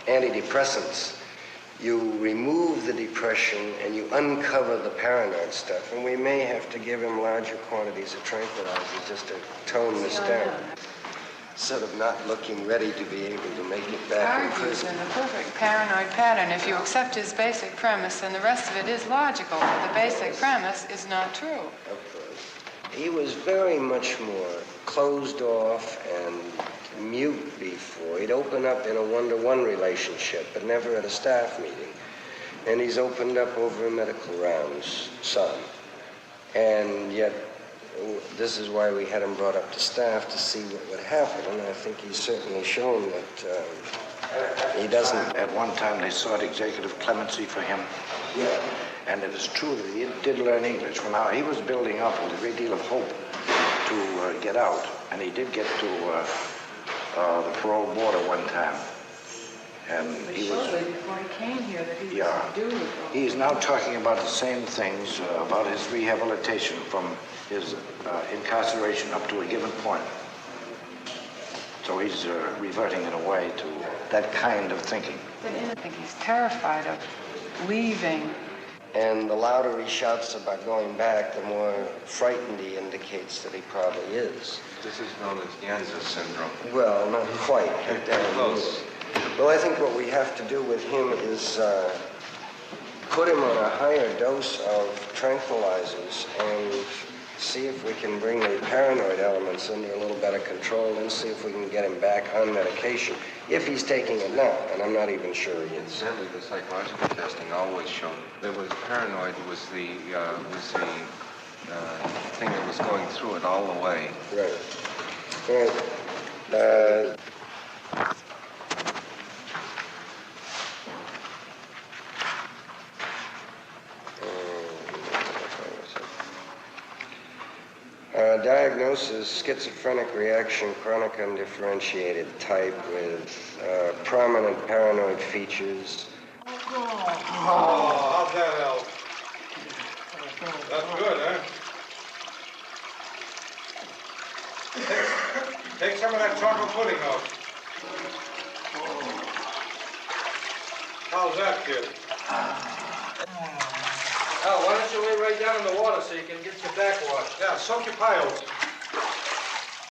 antidepressants, you remove the depression and you uncover the paranoid stuff, and we may have to give him larger quantities of tranquilizers just to tone this down. Sort of not looking ready to be able to make it back in Argues prison. in the perfect paranoid pattern. If you accept his basic premise, then the rest of it is logical. But the basic premise is not true. Of course. He was very much more closed off and mute before. He'd open up in a one-to-one relationship, but never at a staff meeting. And he's opened up over medical rounds, some. And yet, this is why we had him brought up to staff to see what would happen, and I think he's certainly shown that he doesn't... At one time, they sought executive clemency for him. Yeah. And it is true that he did learn English. From how he was building up with a great deal of hope to get out, and he did get to the parole board at one time. And he was... before he came here that he Yeah. He is now talking about the same things, about his rehabilitation from his incarceration up to a given point. So he's reverting in a way to that kind of thinking. I think he's terrified of leaving. And the louder he shouts about going back, the more frightened he indicates that he probably is. This is known as Janssen syndrome. Well, not quite. Close. Well, I think what we have to do with him is put him on a higher dose of tranquilizers and see if we can bring the paranoid elements under a little better control and see if we can get him back on medication, if he's taking it now, and I'm not even sure he is. Incidentally, the psychological testing always showed that was paranoid was the thing that was going through it all the way. Right. Right. Diagnosis, schizophrenic reaction, chronic undifferentiated type with prominent paranoid features. How's that help? That's good, huh? Take some of that chocolate pudding out. How's that, kid? Oh, why don't you lay right down in the water so you can get your back washed? Yeah, soak your piles.